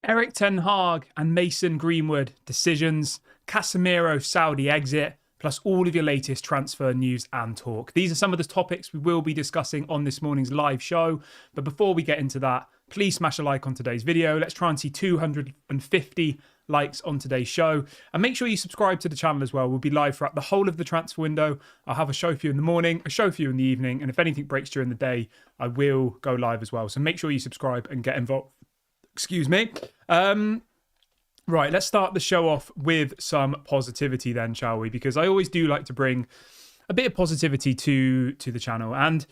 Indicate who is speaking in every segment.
Speaker 1: Erik Ten Hag and Mason Greenwood decisions, Casemiro Saudi exit, plus all of your latest transfer news and talk. These are some of the topics we will be discussing on this morning's live show. But before we get into that, please smash a like on today's video. Let's try and see 250 likes on today's show. And make sure you subscribe to the channel as well. We'll be live throughout the whole of the transfer window. I'll have a show for you in the morning, a show for you in the evening. And if anything breaks during the day, I will go live as well. So make sure you subscribe and get involved. Excuse me. Right, let's start the show off with some positivity then, shall we? Because I always do like to bring a bit of positivity to the channel. And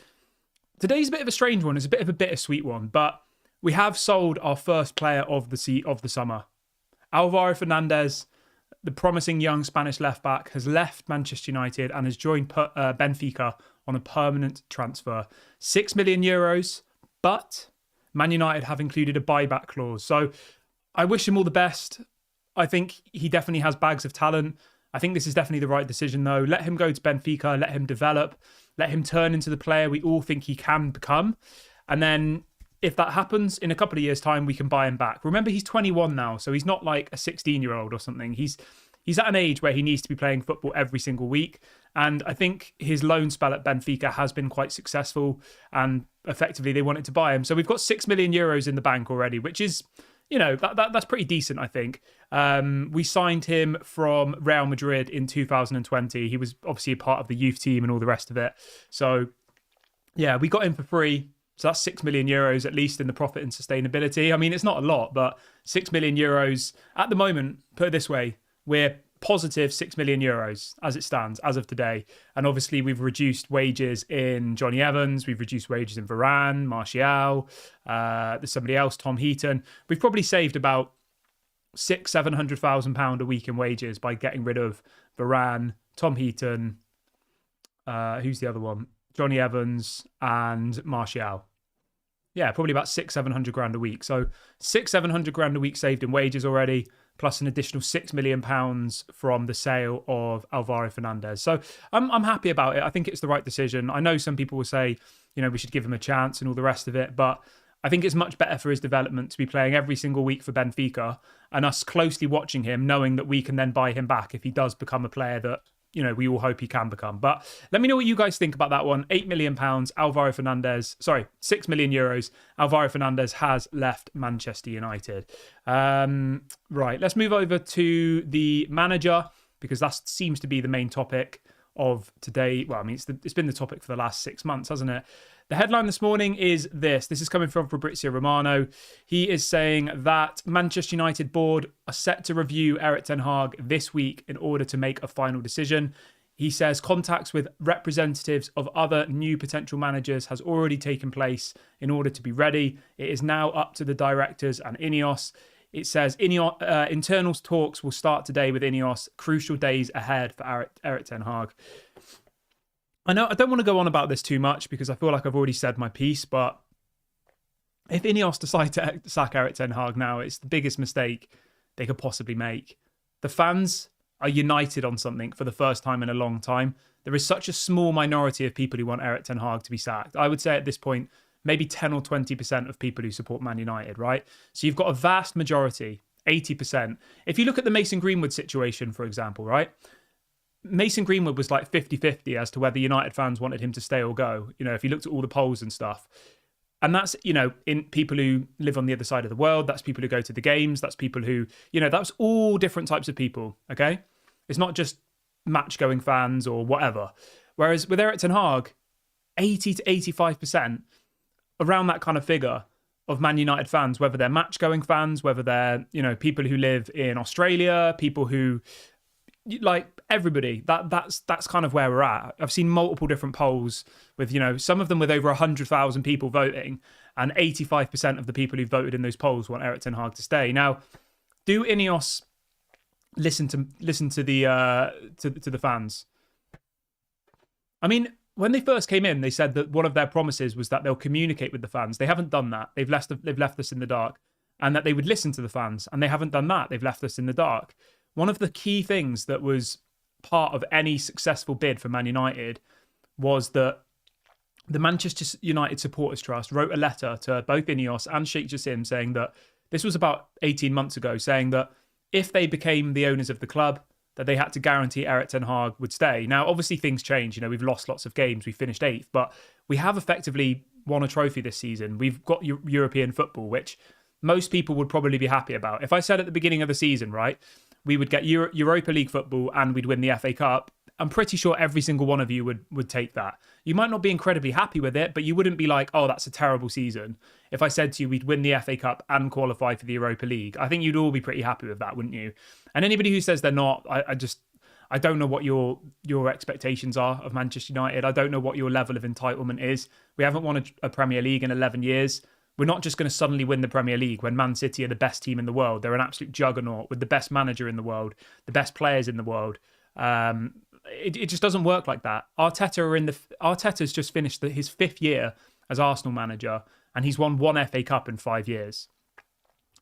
Speaker 1: today's a bit of a strange one. It's a bit of a bittersweet one. But we have sold our first player of the summer. Alvaro Fernandez, the promising young Spanish left-back, has left Manchester United and has joined Benfica on a permanent transfer. €6 million, but Man United have included a buyback clause. So I wish him all the best. I think he definitely has bags of talent. I think this is definitely the right decision, though. Let him go to Benfica, let him develop, let him turn into the player we all think he can become. And then if that happens, in a couple of years' time, we can buy him back. Remember, he's 21 now, so he's not like a 16-year-old or something. He's at an age where he needs to be playing football every single week. And I think his loan spell at Benfica has been quite successful. And effectively, they wanted to buy him. So we've got €6 million in the bank already, which is, that's pretty decent, I think. We signed him from Real Madrid in 2020. He was obviously a part of the youth team and all the rest of it. So, yeah, we got him for free. So that's €6 million, at least in the profit and sustainability. I mean, it's not a lot, but €6 million at the moment, put it this way, we're positive €6 million as it stands, as of today. And obviously we've reduced wages in Johnny Evans. We've reduced wages in Varane, Martial. There's somebody else, Tom Heaton. We've probably saved about £600,000-700,000 a week in wages by getting rid of Varane, Tom Heaton. Who's the other one? Johnny Evans and Martial. Yeah, probably about £600,000-700,000 a week. So £600,000-700,000 a week saved in wages already, plus an additional £6 million from the sale of Alvaro Fernandez. So I'm happy about it. I think it's the right decision. I know some people will say, we should give him a chance and all the rest of it, but I think it's much better for his development to be playing every single week for Benfica and us closely watching him, knowing that we can then buy him back if he does become a player that we all hope he can become. But let me know what you guys think about that one. £8 million, Alvaro Fernandez. Sorry, €6 million. Alvaro Fernandez has left Manchester United. Right, let's move over to the manager, because that seems to be the main topic of today. Well, I mean, it's been the topic for the last 6 months, hasn't it? The headline this morning is this. This is coming from Fabrizio Romano. He is saying that Manchester United board are set to review Erik Ten Hag this week in order to make a final decision. He says contacts with representatives of other new potential managers has already taken place in order to be ready. It is now up to the directors and INEOS. It says internal talks will start today with INEOS. Crucial days ahead for Erik Ten Hag. I know I don't want to go on about this too much because I feel like I've already said my piece, but if INEOS decide to sack Erik Ten Hag now, it's the biggest mistake they could possibly make. The fans are united on something for the first time in a long time. There is such a small minority of people who want Erik Ten Hag to be sacked. I would say at this point, maybe 10 or 20% of people who support Man United, right? So you've got a vast majority, 80%. If you look at the Mason Greenwood situation, for example, right? Mason Greenwood was like 50-50 as to whether United fans wanted him to stay or go. If you looked at all the polls and stuff. And that's, in people who live on the other side of the world. That's people who go to the games. That's people who, that's all different types of people, okay? It's not just match-going fans or whatever. Whereas with Erik Ten Hag, 80 to 85%, around that kind of figure of Man United fans, whether they're match-going fans, whether they're, people who live in Australia, people who, like everybody, that's kind of where we're at. I've seen multiple different polls with, some of them with over 100,000 people voting, and 85% of the people who voted in those polls want Erik Ten Hag to stay. Now, do INEOS listen to the fans? I mean, when they first came in, they said that one of their promises was that they'll communicate with the fans. They haven't done that. They've left us in the dark, and that they would listen to the fans, and they haven't done that. They've left us in the dark. One of the key things that was part of any successful bid for Man United was that the Manchester United Supporters Trust wrote a letter to both INEOS and Sheikh Jassim saying that This was about 18 months ago, saying that if they became the owners of the club, that they had to guarantee Erik ten Hag would stay. Now, obviously, things change. You know, we've lost lots of games. We finished 8th, but we have effectively won a trophy this season. We've got European football, which most people would probably be happy about. If I said at the beginning of the season, right, we would get Europa League football and we'd win the FA Cup, I'm pretty sure every single one of you would take that. You might not be incredibly happy with it, but you wouldn't be like, oh, that's a terrible season. If I said to you we'd win the FA Cup and qualify for the Europa League, I think you'd all be pretty happy with that, wouldn't you? And anybody who says they're not, I don't know what your expectations are of Manchester United. I don't know what your level of entitlement is. We haven't won a Premier League in 11 years. We're not just going to suddenly win the Premier League when Man City are the best team in the world. They're an absolute juggernaut with the best manager in the world, the best players in the world. It just doesn't work like that. Arteta's just finished his 5th year as Arsenal manager, and he's won 1 FA Cup in 5 years.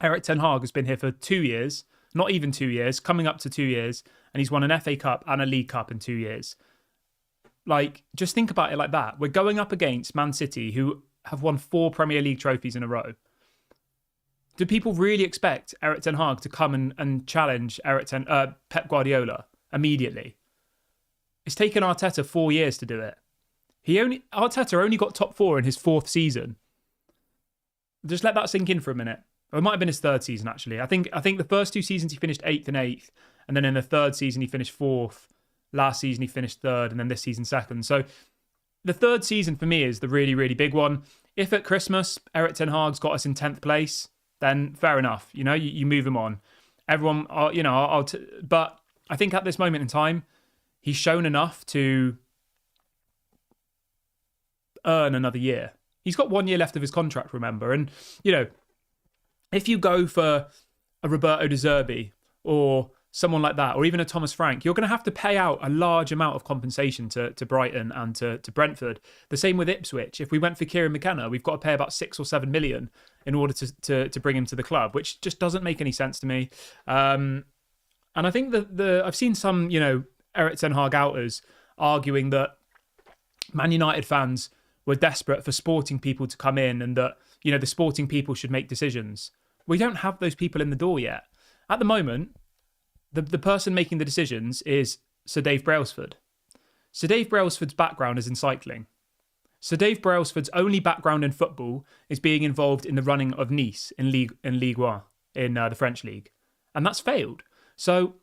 Speaker 1: Erik ten Hag has been here for 2 years, not even 2 years, coming up to 2 years, and he's won an FA Cup and a League Cup in 2 years. Like, just think about it like that. We're going up against Man City, who have won 4 Premier League trophies in a row. Do people really expect Erik ten Hag to come and challenge Pep Guardiola immediately? It's taken Arteta 4 years to do it. Arteta only got top 4 in his 4th season. Just let that sink in for a minute. Or it might have been his 3rd season, actually. I think the first 2 seasons he finished 8th and 8th, and then in the 3rd season he finished 4th. Last season he finished 3rd, and then this season 2nd. So the 3rd season for me is the really, really big one. If at Christmas Erik ten Hag's got us in 10th place, then fair enough. You know, you move him on. Everyone, but I think at this moment in time, he's shown enough to earn another year. He's got 1 year left of his contract, remember? And, you know, if you go for a Roberto De Zerbi or someone like that, or even a Thomas Frank, you're going to have to pay out a large amount of compensation to Brighton and to Brentford. The same with Ipswich. If we went for Kieran McKenna, we've got to pay about 6 or 7 million in order to bring him to the club, which just doesn't make any sense to me. And I think that I've seen some, you know, Erik ten Hag outers arguing that Man United fans were desperate for sporting people to come in and that, you know, the sporting people should make decisions. We don't have those people in the door yet. At the moment, the person making the decisions is Sir Dave Brailsford. Sir Dave Brailsford's background is in cycling. Sir Dave Brailsford's only background in football is being involved in the running of Nice in Ligue 1, in the French league. And that's failed. So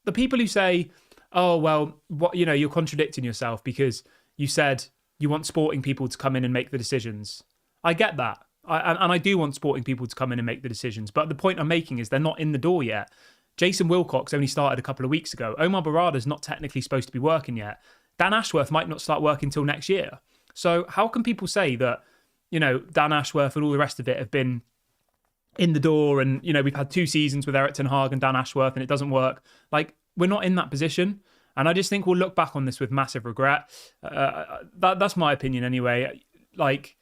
Speaker 1: the people who say, oh, well, what, you know, you're contradicting yourself because you said you want sporting people to come in and make the decisions. I get that. And I do want sporting people to come in and make the decisions. But the point I'm making is they're not in the door yet. Jason Wilcox only started a couple of weeks ago. Omar Barada's not technically supposed to be working yet. Dan Ashworth might not start working until next year. So how can people say that, you know, Dan Ashworth and all the rest of it have been in the door and, you know, we've had 2 seasons with Erik ten Hag and Dan Ashworth and it doesn't work? Like, we're not in that position. And I just think we'll look back on this with massive regret. That's my opinion anyway. Like,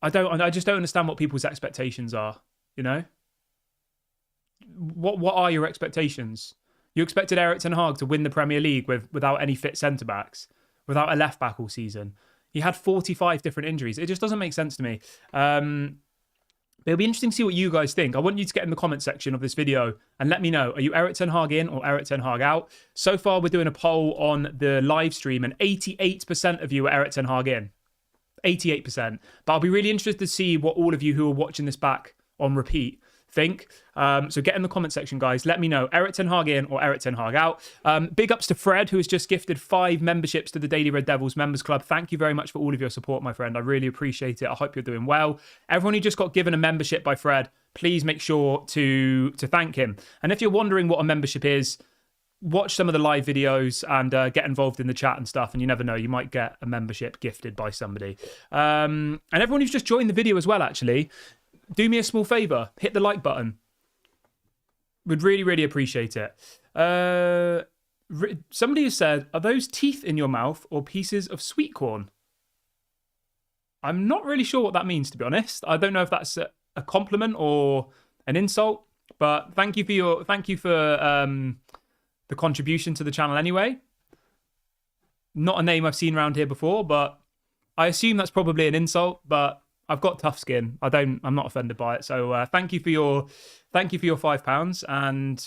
Speaker 1: I just don't understand what people's expectations are, you know? What are your expectations? You expected Erik ten Hag to win the Premier League without any fit centre-backs, without a left-back all season. He had 45 different injuries. It just doesn't make sense to me. It'll be interesting to see what you guys think. I want you to get in the comment section of this video and let me know, are you Erik ten Hag in or Erik ten Hag out? So far, we're doing a poll on the live stream and 88% of you are Erik ten Hag in. 88%. But I'll be really interested to see what all of you who are watching this back on repeat think. So get in the comment section, guys. Let me know, Erik ten Hag in or Erik ten Hag out. Big ups to Fred, who has just gifted 5 memberships to the Daily Red Devils Members Club. Thank you very much for all of your support, my friend. I really appreciate it. I hope you're doing well. Everyone who just got given a membership by Fred, please make sure to thank him. And if you're wondering what a membership is, watch some of the live videos and get involved in the chat and stuff. And you never know, you might get a membership gifted by somebody. And everyone who's just joined the video as well, actually, do me a small favour. Hit the like button. Would really, really appreciate it. Somebody has said, are those teeth in your mouth or pieces of sweet corn? I'm not really sure what that means, to be honest. I don't know if that's a compliment or an insult. But thank you for the contribution to the channel anyway. Not a name I've seen around here before, but I assume that's probably an insult, but I've got tough skin. I'm not offended by it. So thank you for your £5, and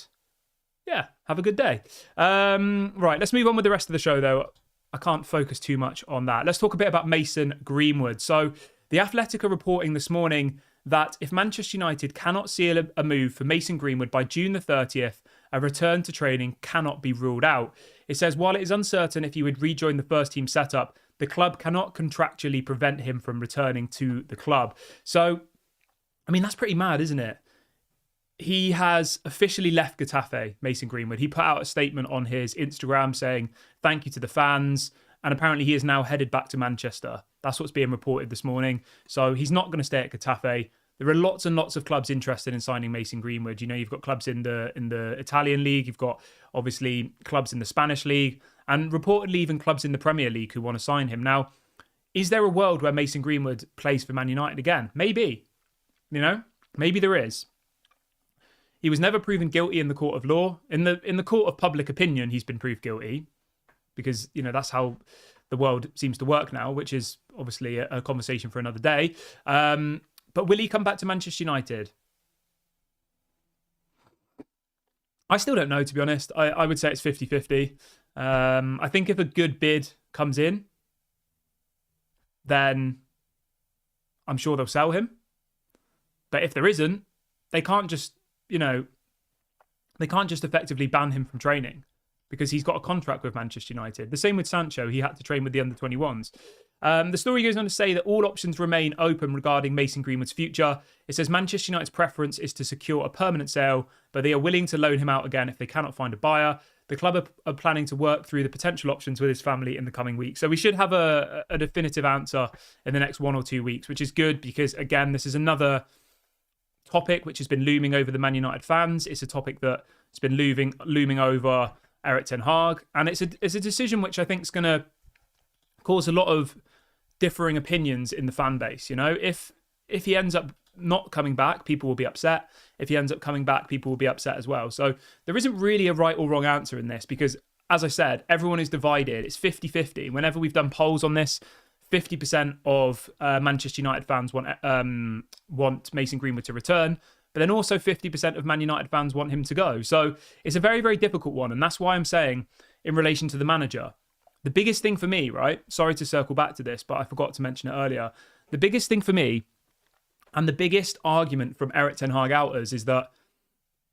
Speaker 1: yeah, have a good day. Right, let's move on with the rest of the show though. I can't focus too much on that. Let's talk a bit about Mason Greenwood. So the Athletic are reporting this morning that if Manchester United cannot seal a move for Mason Greenwood by June the 30th, a return to training cannot be ruled out. It says while it is uncertain if he would rejoin the first team setup, the club cannot contractually prevent him from returning to the club. So, I mean, that's pretty mad, isn't it? He has officially left Getafe, Mason Greenwood. He put out a statement on his Instagram saying thank you to the fans, and apparently he is now headed back to Manchester. That's what's being reported this morning. So he's not going to stay at Getafe. There are lots and lots of clubs interested in signing Mason Greenwood. You know, you've got clubs in the Italian league, you've got obviously clubs in the Spanish league, and reportedly even clubs in the Premier League who want to sign him. Now, is there a world where Mason Greenwood plays for Man United again? Maybe. You know, maybe there is. He was never proven guilty in the court of law. In the court of public opinion, he's been proved guilty because, you know, that's how the world seems to work now, which is obviously a conversation for another day. But will he come back to Manchester United? I still don't know, to be honest. I would say it's 50-50. I think if a good bid comes in, then I'm sure they'll sell him. But if there isn't, they can't just effectively ban him from training because he's got a contract with Manchester United. The same with Sancho. He had to train with the under-21s. The story goes on to say that all options remain open regarding Mason Greenwood's future. It says Manchester United's preference is to secure a permanent sale, but they are willing to loan him out again if they cannot find a buyer. The club are planning to work through the potential options with his family in the coming weeks. So we should have a definitive answer in the next 1 or 2 weeks, which is good because, again, this is another topic which has been looming over the Man United fans. It's a topic that's been looming over Erik ten Hag, and it's a decision which I think is going to cause a lot of differing opinions in the fan base. You know, if he ends up not coming back, people will be upset. If he ends up coming back, people will be upset as well. So there isn't really a right or wrong answer in this because, as I said, everyone is divided. It's 50-50. Whenever we've done polls on this, 50% of Manchester United fans want Mason Greenwood to return, but then also 50% of Man United fans want him to go. So it's a very, very difficult one. And that's why I'm saying, in relation to the manager, the biggest thing for me, right? Sorry to circle back to this, but I forgot to mention it earlier. The biggest thing for me, and the biggest argument from Erik ten Hag outers, is that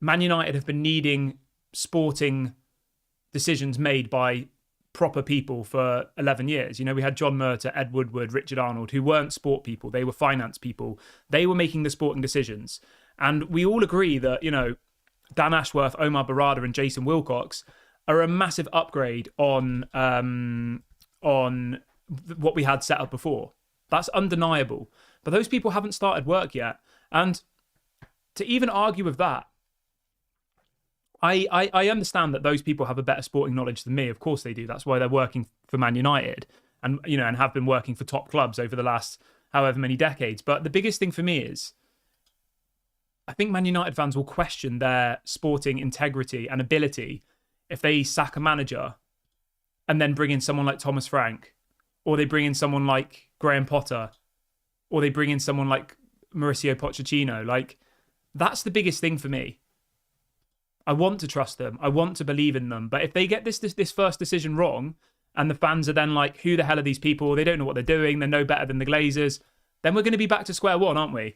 Speaker 1: Man United have been needing sporting decisions made by proper people for 11 years. You know, we had John Murtagh, Ed Woodward, Richard Arnold, who weren't sport people. They were finance people. They were making the sporting decisions. And we all agree that, you know, Dan Ashworth, Omar Barada and Jason Wilcox are a massive upgrade on what we had set up before. That's undeniable. But those people haven't started work yet. And to even argue with that, I understand that those people have a better sporting knowledge than me. Of course they do. That's why they're working for Man United and, you know, and have been working for top clubs over the last however many decades. But the biggest thing for me is I think Man United fans will question their sporting integrity and ability if they sack a manager and then bring in someone like Thomas Frank, or they bring in someone like Graham Potter, or they bring in someone like Mauricio Pochettino. Like, that's the biggest thing for me. I want to trust them. I want to believe in them. But if they get this first decision wrong, and the fans are then like, who the hell are these people? They don't know what they're doing. They're no better than the Glazers. Then we're going to be back to square one, aren't we?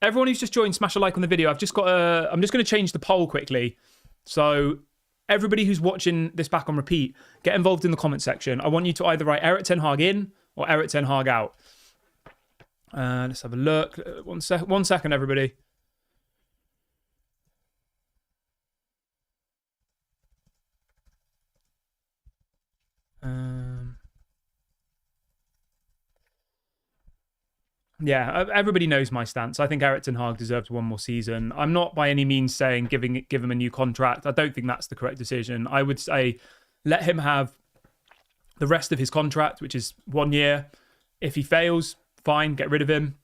Speaker 1: Everyone who's just joined, smash a like on the video. I'm just going to change the poll quickly. So everybody who's watching this back on repeat, get involved in the comment section. I want you to either write Erik ten Hag in or Erik ten Hag out. Let's have a look. One second, everybody. Yeah, everybody knows my stance. I think Erik ten Hag deserves one more season. I'm not by any means saying give him a new contract. I don't think that's the correct decision. I would say let him have the rest of his contract, which is 1 year. If he fails, fine, get rid of him.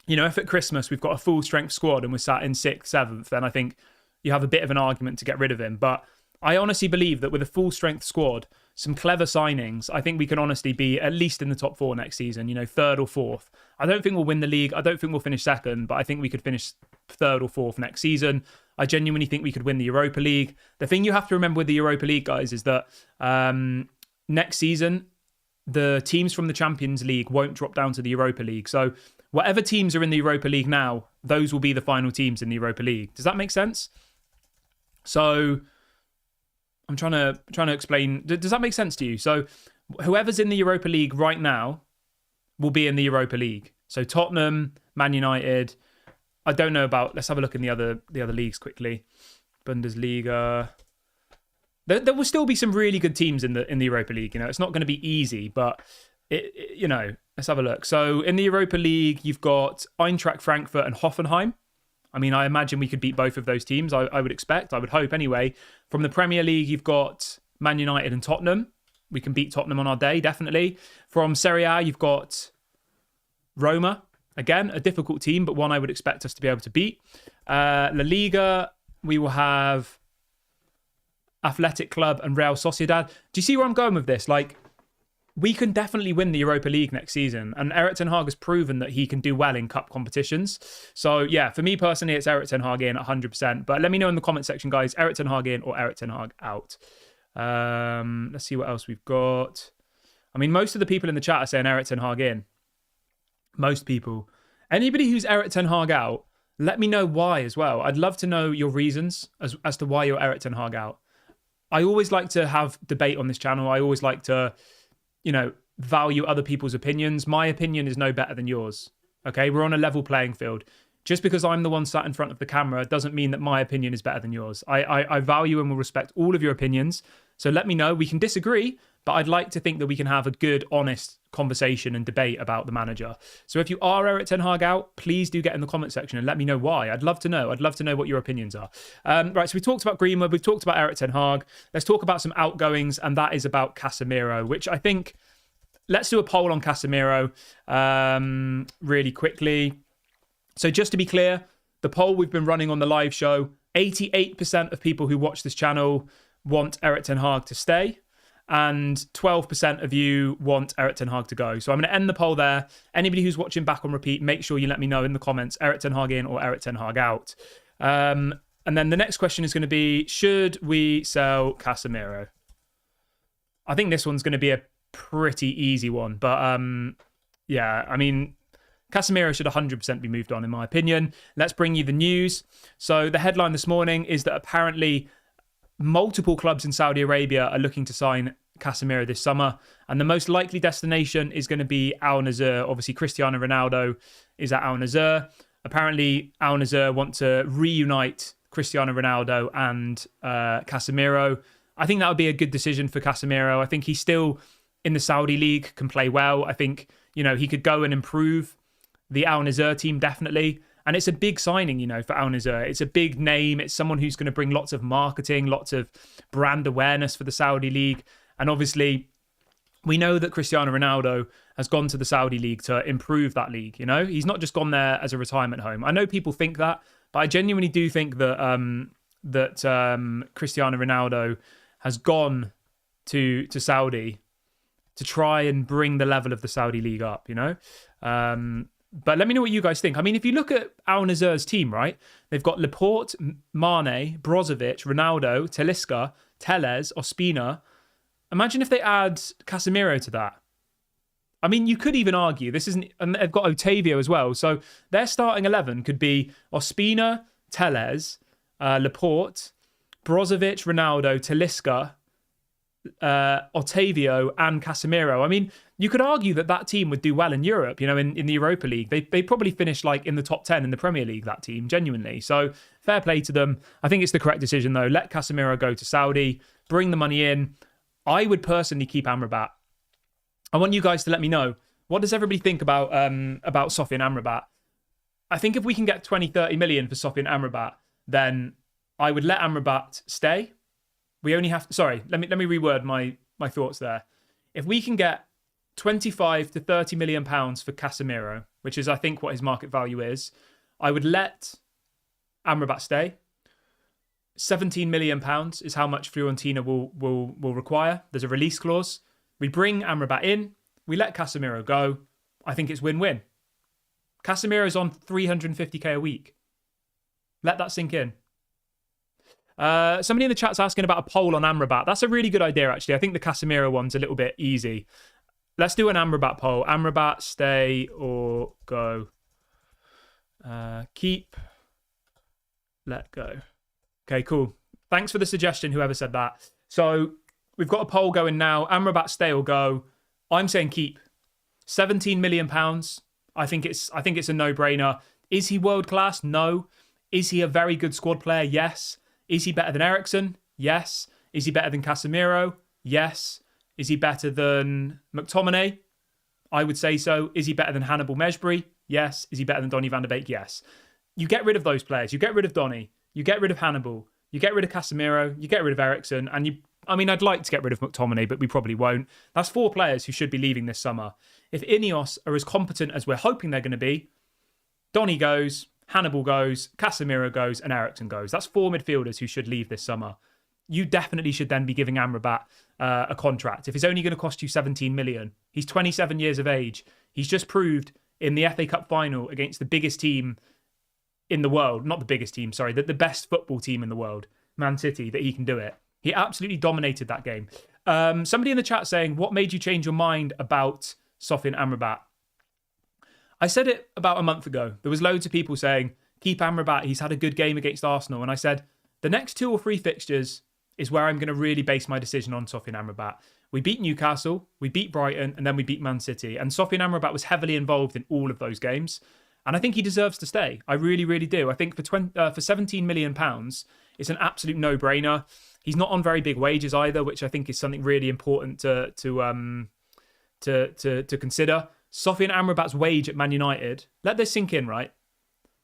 Speaker 1: You know, if at Christmas we've got a full strength squad and we're sat in 6th, 7th, then I think you have a bit of an argument to get rid of him. But I honestly believe that with a full strength squad, some clever signings, I think we can honestly be at least in the top 4 next season, third or fourth. I don't think we'll win the league. I don't think we'll finish second, but I think we could finish third or fourth next season. I genuinely think we could win the Europa League. The thing you have to remember with the Europa League, guys, is that next season, the teams from the Champions League won't drop down to the Europa League. So whatever teams are in the Europa League now, those will be the final teams in the Europa League. Does that make sense? So I'm trying to explain. Does that make sense to you? So whoever's in the Europa League right now will be in the Europa League. So Tottenham, Man United. I don't know about. Let's have a look in the other leagues quickly. Bundesliga. There will still be some really good teams in the Europa League. It's not going to be easy, but let's have a look. So in the Europa League, you've got Eintracht Frankfurt and Hoffenheim. I mean, I imagine we could beat both of those teams. I would expect. I would hope anyway. From the Premier League, you've got Man United and Tottenham. We can beat Tottenham on our day, definitely. From Serie A, you've got Roma. Again, a difficult team, but one I would expect us to be able to beat. La Liga, we will have Athletic Club and Real Sociedad. Do you see where I'm going with this? We can definitely win the Europa League next season. And Erik ten Hag has proven that he can do well in cup competitions. So, yeah, for me personally, it's Erik ten Hag in 100%. But let me know in the comment section, guys, Erik ten Hag in or Erik ten Hag out. Let's see what else we've got. I mean, most of the people in the chat are saying Erik ten Hag in. Most people. Anybody who's Erik ten Hag out, let me know why as well. I'd love to know your reasons as to why you're Erik ten Hag out. I always like to have debate on this channel. I always like to value other people's opinions. My opinion is no better than yours. Okay, we're on a level playing field. Just because I'm the one sat in front of the camera doesn't mean that my opinion is better than yours. I value and will respect all of your opinions. So let me know. We can disagree, but I'd like to think that we can have a good, honest conversation and debate about the manager. So if you are Erik ten Hag out, please do get in the comment section and let me know why. I'd love to know. I'd love to know what your opinions are. Right, so we talked about Greenwood. We've talked about Erik ten Hag. Let's talk about some outgoings, and that is about Casemiro, which I think... Let's do a poll on Casemiro really quickly. So just to be clear, the poll we've been running on the live show, 88% of people who watch this channel want Erik ten Hag to stay, and 12% of you want Erik ten Hag to go. So I'm going to end the poll there. Anybody who's watching back on repeat, make sure you let me know in the comments, Erik ten Hag in or Erik ten Hag out. And then the next question is going to be, should we sell Casemiro? I think this one's going to be a pretty easy one, but yeah, I mean, Casemiro should 100% be moved on, in my opinion. Let's bring you the news. So the headline this morning is that apparently multiple clubs in Saudi Arabia are looking to sign Casemiro this summer, and the most likely destination is going to be Al Nassr. Obviously, Cristiano Ronaldo is at Al Nassr. Apparently, Al Nassr want to reunite Cristiano Ronaldo and Casemiro. I think that would be a good decision for Casemiro. I think he's still in the Saudi league, can play well. I think, he could go and improve the Al Nassr team, definitely. And it's a big signing, for Al Nassr. It's a big name. It's someone who's going to bring lots of marketing, lots of brand awareness for the Saudi league. And obviously, we know that Cristiano Ronaldo has gone to the Saudi league to improve that league, He's not just gone there as a retirement home. I know people think that, but I genuinely do think that Cristiano Ronaldo has gone to Saudi to try and bring the level of the Saudi league up, But let me know what you guys think. I mean, if you look at Al Nassr's team, right? They've got Laporte, Mane, Brozovic, Ronaldo, Talisca, Telles, Ospina. Imagine if they add Casemiro to that. I mean, you could even argue this isn't, and they've got Otavio as well. So their starting 11 could be Ospina, Telles, Laporte, Brozovic, Ronaldo, Talisca, Otavio and Casemiro. I mean, you could argue that team would do well in Europe, in the Europa League. They probably finish in the top 10 in the Premier League, that team, genuinely. So fair play to them. I think it's the correct decision, though. Let Casemiro go to Saudi, bring the money in. I would personally keep Amrabat. I want you guys to let me know, what does everybody think about Sofian Amrabat? I think if we can get 20, 30 million for Sofian Amrabat, then I would let Amrabat stay. We only have to, sorry, let me reword my thoughts there. If we can get 25 to 30 million pounds for Casemiro, which is I think what his market value is, I would let Amrabat stay. £17 million is how much Fiorentina will require. There's a release clause. We bring Amrabat in. We let Casemiro go. I think it's win-win. Casemiro's on 350k a week. Let that sink in. Somebody in the chat's asking about a poll on Amrabat. That's a really good idea, actually. I think the Casemiro one's a little bit easy. Let's do an Amrabat poll. Amrabat, stay or go? Keep, let go. Okay, cool. Thanks for the suggestion, whoever said that. So we've got a poll going now. Amrabat, stay or go? I'm saying keep. £17 million. I think it's a no-brainer. Is he world class? No. Is he a very good squad player? Yes. Is he better than Eriksen? Yes. Is he better than Casemiro? Yes. Is he better than McTominay? I would say so. Is he better than Hannibal Mejbri? Yes. Is he better than Donny van der Beek? Yes. You get rid of those players. You get rid of Donny. You get rid of Hannibal. You get rid of Casemiro. You get rid of Eriksen. And I'd like to get rid of McTominay, but we probably won't. That's 4 players who should be leaving this summer. If INEOS are as competent as we're hoping they're going to be, Donny goes, Hannibal goes, Casemiro goes, and Eriksen goes. That's 4 midfielders who should leave this summer. You definitely should then be giving Amrabat a contract. If it's only going to cost you 17 million, he's 27 years of age. He's just proved in the FA Cup final against the biggest team in the world, not the biggest team, sorry, the best football team in the world, Man City, that he can do it. He absolutely dominated that game. Somebody in the chat saying, what made you change your mind about Sofyan Amrabat? I said it about a month ago. There was loads of people saying, keep Amrabat, he's had a good game against Arsenal. And I said, the next 2 or 3 fixtures is where I'm going to really base my decision on Sofyan Amrabat. We beat Newcastle, we beat Brighton, and then we beat Man City. And Sofyan Amrabat was heavily involved in all of those games. And I think he deserves to stay. I really, really do. I think for £17 million, it's an absolute no-brainer. He's not on very big wages either, which I think is something really important to consider. Sofyan Amrabat's wage at Man United, let this sink in, right?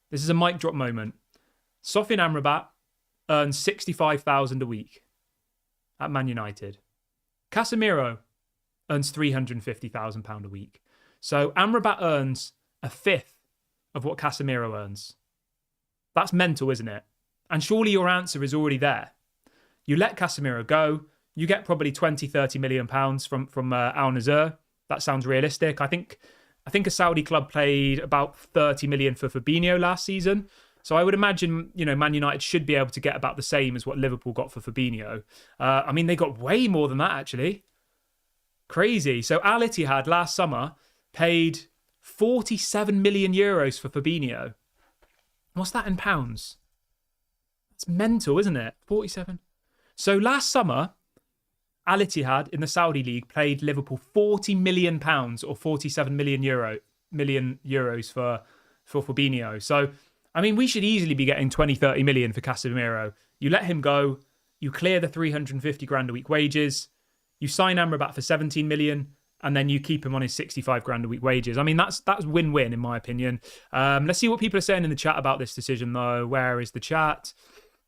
Speaker 1: This is a mic drop moment. Sofyan Amrabat earns £65,000 a week at Man United. Casemiro earns £350,000 a week. So Amrabat earns a fifth of what Casemiro earns. That's mental, isn't it? And surely your answer is already there. You let Casemiro go, you get probably 20, 30 million pounds from Al Nassr. That sounds realistic. I think a Saudi club paid about 30 million for Fabinho last season. So I would imagine, Man United should be able to get about the same as what Liverpool got for Fabinho. They got way more than that, actually. Crazy. So Al Ittihad last summer paid 47 million euros for Fabinho. What's that in pounds? That's mental, isn't it? 47. So last summer, Al Ittihad in the Saudi League paid Liverpool £40 million or 47 million euros for Fabinho. So, we should easily be getting 20, 30 million for Casemiro. You let him go, you clear the 350 grand a week wages, you sign Amrabat for 17 million, and then you keep him on his 65 grand a week wages. That's win-win in my opinion. Let's see what people are saying in the chat about this decision though. Where is the chat?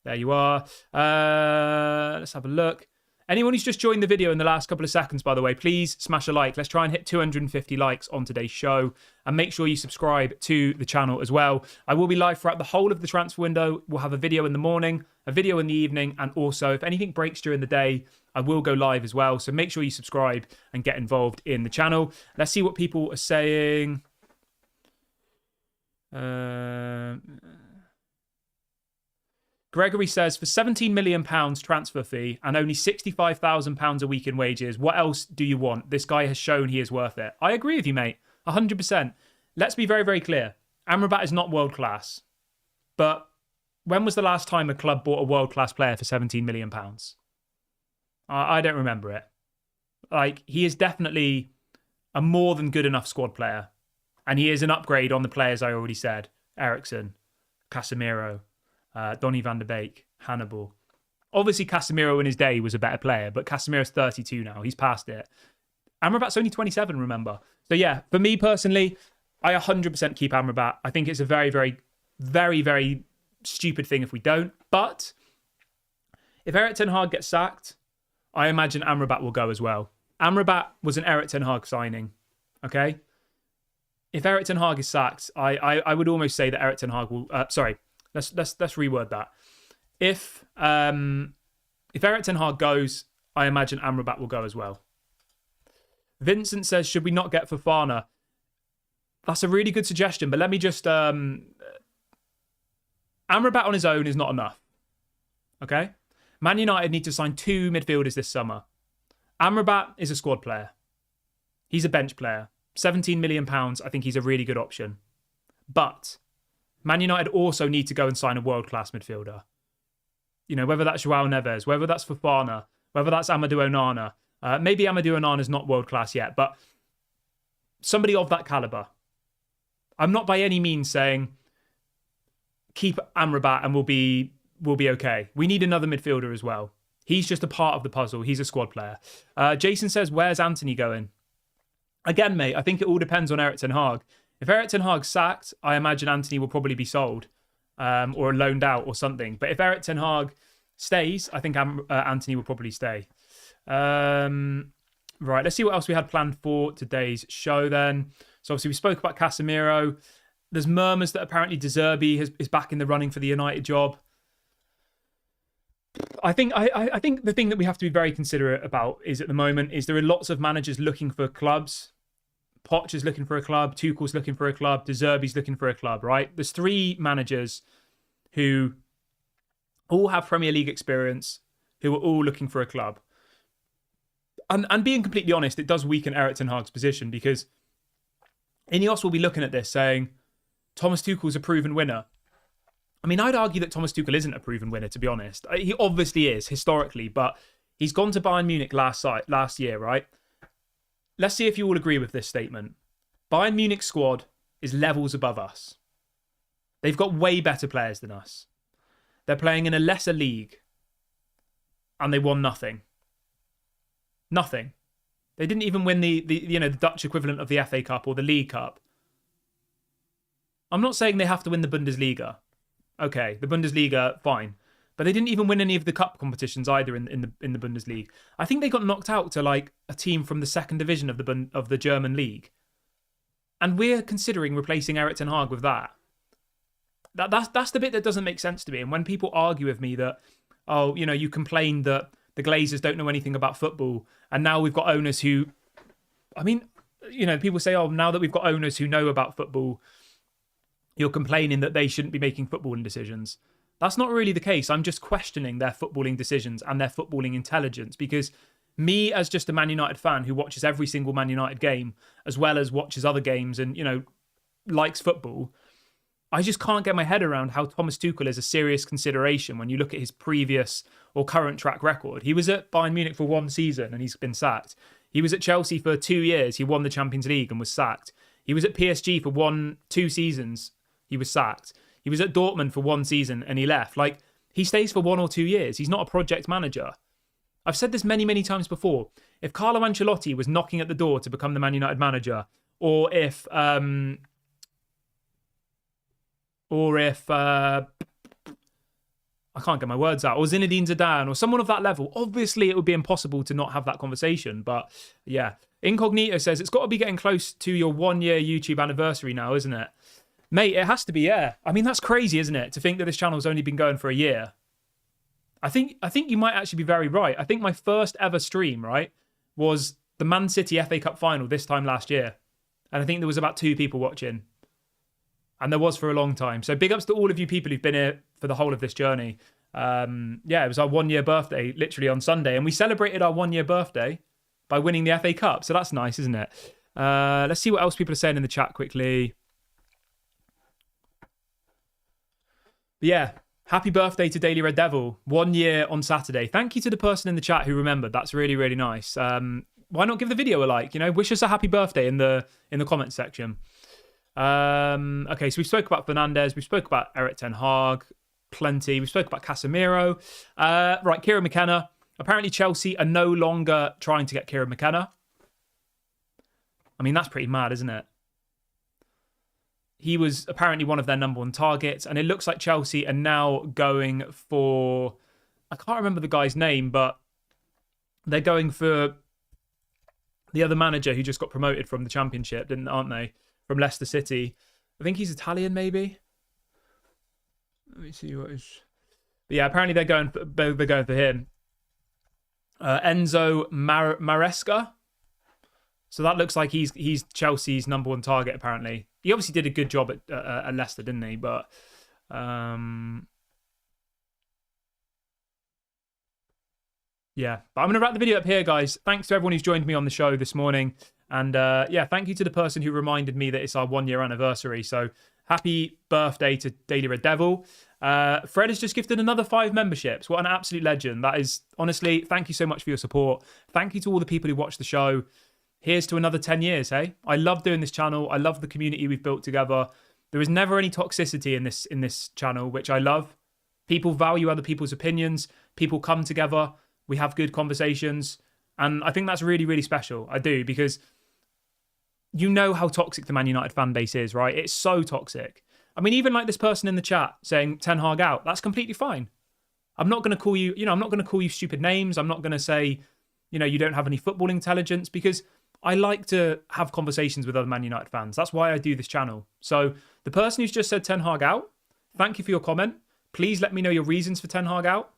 Speaker 1: There you are. Let's have a look. Anyone who's just joined the video in the last couple of seconds, by the way, please smash a like. Let's try and hit 250 likes on today's show. And make sure you subscribe to the channel as well. I will be live throughout the whole of the transfer window. We'll have a video in the morning, a video in the evening, and also if anything breaks during the day, I will go live as well. So make sure you subscribe and get involved in the channel. Let's see what people are saying. Gregory says, for £17 million transfer fee and only £65,000 a week in wages, what else do you want? This guy has shown he is worth it. I agree with you, mate. 100%. Let's be very, very clear. Amrabat is not world class. But when was the last time a club bought a world class player for £17 million? I don't remember it. He is definitely a more than good enough squad player. And he is an upgrade on the players I already said. Eriksen, Casemiro, Donny van der Beek, Hannibal. Obviously, Casemiro in his day was a better player, but Casemiro's 32 now. He's past it. Amrabat's only 27, remember? So yeah, for me personally, I 100% keep Amrabat. I think it's a very, very, very, very stupid thing if we don't. But if Erik ten Hag gets sacked, I imagine Amrabat will go as well. Amrabat was an Erik ten Hag signing, okay? If Erik ten Hag is sacked, I would almost say that Erik ten Hag will... Let's reword that. If Erik ten Hag goes, I imagine Amrabat will go as well. Vincent says, should we not get Fofana? That's a really good suggestion, but let me just... Amrabat on his own is not enough. Okay? Man United need to sign 2 midfielders this summer. Amrabat is a squad player. He's a bench player. £17 million, I think he's a really good option. But Man United also need to go and sign a world-class midfielder. You know, whether that's Joao Neves, whether that's Fofana, whether that's Amadou Onana. Maybe Amadou Onana's not world-class yet, but somebody of that calibre. I'm not by any means saying keep Amrabat and we'll be okay. We need another midfielder as well. He's just a part of the puzzle. He's a squad player. Jason says, where's Anthony going? Again, mate, I think it all depends on Erik ten Hag. If Erik ten Hag's sacked, I imagine Anthony will probably be sold or loaned out or something. But if Erik ten Hag stays, I think Anthony will probably stay. Right, let's see what else we had planned for today's show then. So obviously we spoke about Casemiro. There's murmurs that apparently De Zerbi is back in the running for the United job. I think the thing that we have to be very considerate about is at the moment is there are lots of managers looking for clubs. Poch is looking for a club. Tuchel's looking for a club. De Zerbi's looking for a club, right? There's 3 managers who all have Premier League experience, who are all looking for a club. And being completely honest, it does weaken Erik ten Hag's position because INEOS will be looking at this saying, Thomas Tuchel's a proven winner. I mean, I'd argue that Thomas Tuchel isn't a proven winner, to be honest. He obviously is, historically, but he's gone to Bayern Munich last year, right? Let's see if you all agree with this statement. Bayern Munich's squad is levels above us. They've got way better players than us. They're playing in a lesser league, and they won nothing. Nothing. They didn't even win the Dutch equivalent of the FA Cup or the League Cup. I'm not saying they have to win the Bundesliga. Okay, the Bundesliga, fine. But they didn't even win any of the cup competitions either in the Bundesliga. I think they got knocked out to like a team from the second division of the German league. And we're considering replacing Erik ten Hag with that. That's the bit that doesn't make sense to me. And when people argue with me that, oh, you know, you complained that the Glazers don't know anything about football, and now we've got owners who, I mean, you know, people say, oh, now that we've got owners who know about football, you're complaining that they shouldn't be making footballing decisions. That's not really the case. I'm just questioning their footballing decisions and their footballing intelligence because me, as just a Man United fan who watches every single Man United game, as well as watches other games and, you know, likes football, I just can't get my head around how Thomas Tuchel is a serious consideration when you look at his previous or current track record. He was at Bayern Munich for 1 season and he's been sacked. He was at Chelsea for 2 years. He won the Champions League and was sacked. He was at PSG for 2 seasons. He was sacked. He was at Dortmund for 1 season and he left. Like, he stays for 1 or 2 years. He's not a project manager. I've said this many, many times before. If Carlo Ancelotti was knocking at the door to become the Man United manager, or if I can't get my words out, or Zinedine Zidane, or someone of that level, obviously it would be impossible to not have that conversation. But yeah, Incognito says, it's got to be getting close to your 1-year YouTube anniversary now, isn't it? Mate, it has to be, yeah. I mean, that's crazy, isn't it? To think that this channel's only been going for a year. I think you might actually be very right. I think my first ever stream, right, was the Man City FA Cup final this time last year. And I think there was about 2 people watching. And there was for a long time. So big ups to all of you people who've been here for the whole of this journey. Yeah, it was our 1-year birthday, literally on Sunday. And we celebrated our 1-year birthday by winning the FA Cup. So that's nice, isn't it? Let's see what else people are saying in the chat quickly. But yeah, happy birthday to Daily Red Devil. 1 year on Saturday. Thank you to the person in the chat who remembered. That's really, really nice. Why not give the video a like? You know, wish us a happy birthday in the comments section. Okay, so we spoke about Fernandez. We spoke about Erik ten Hag. Plenty. We spoke about Casemiro. Right, Kieran McKenna. Apparently Chelsea are no longer trying to get Kieran McKenna. I mean, that's pretty mad, isn't it? He was apparently one of their number 1 targets, and it looks like Chelsea are now going for, I can't remember the guy's name, but they're going for the other manager who just got promoted from the Championship, aren't they? From Leicester City. I think he's Italian, maybe. Let me see what is. But yeah, apparently they're going for him. Enzo Maresca. So that looks like he's Chelsea's number one target. Apparently, he obviously did a good job at Leicester, didn't he? But yeah. But I'm gonna wrap the video up here, guys. Thanks to everyone who's joined me on the show this morning, and yeah, thank you to the person who reminded me that it's our 1 year anniversary. So happy birthday to Daily Red Devil. Fred has just gifted another 5 memberships. What an absolute legend. That is, honestly, thank you so much for your support. Thank you to all the people who watch the show. Here's to another 10 years, hey? I love doing this channel. I love the community we've built together. There is never any toxicity in this channel, which I love. People value other people's opinions. People come together. We have good conversations. And I think that's really, really special. I do, because you know how toxic the Man United fan base is, right? It's so toxic. I mean, even like this person in the chat saying Ten Hag out, that's completely fine. I'm not going to call you, I'm not going to call you stupid names. I'm not going to say, you don't have any football intelligence, because I like to have conversations with other Man United fans. That's why I do this channel. So the person who's just said Ten Hag out, thank you for your comment. Please let me know your reasons for Ten Hag out.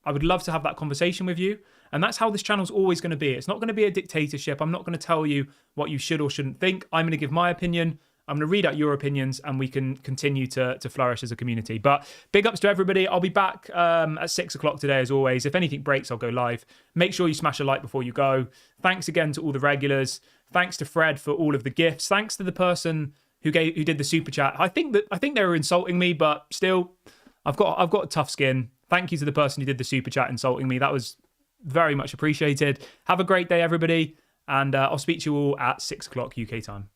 Speaker 1: I would love to have that conversation with you. And that's how this channel's always going to be. It's not going to be a dictatorship. I'm not going to tell you what you should or shouldn't think. I'm going to give my opinion. I'm going to read out your opinions, and we can continue to flourish as a community. But big ups to everybody. I'll be back at 6 o'clock today, as always. If anything breaks, I'll go live. Make sure you smash a like before you go. Thanks again to all the regulars. Thanks to Fred for all of the gifts. Thanks to the person who did the super chat. I think they were insulting me, but still, I've got a tough skin. Thank you to the person who did the super chat insulting me. That was very much appreciated. Have a great day, everybody. And I'll speak to you all at 6 o'clock UK time.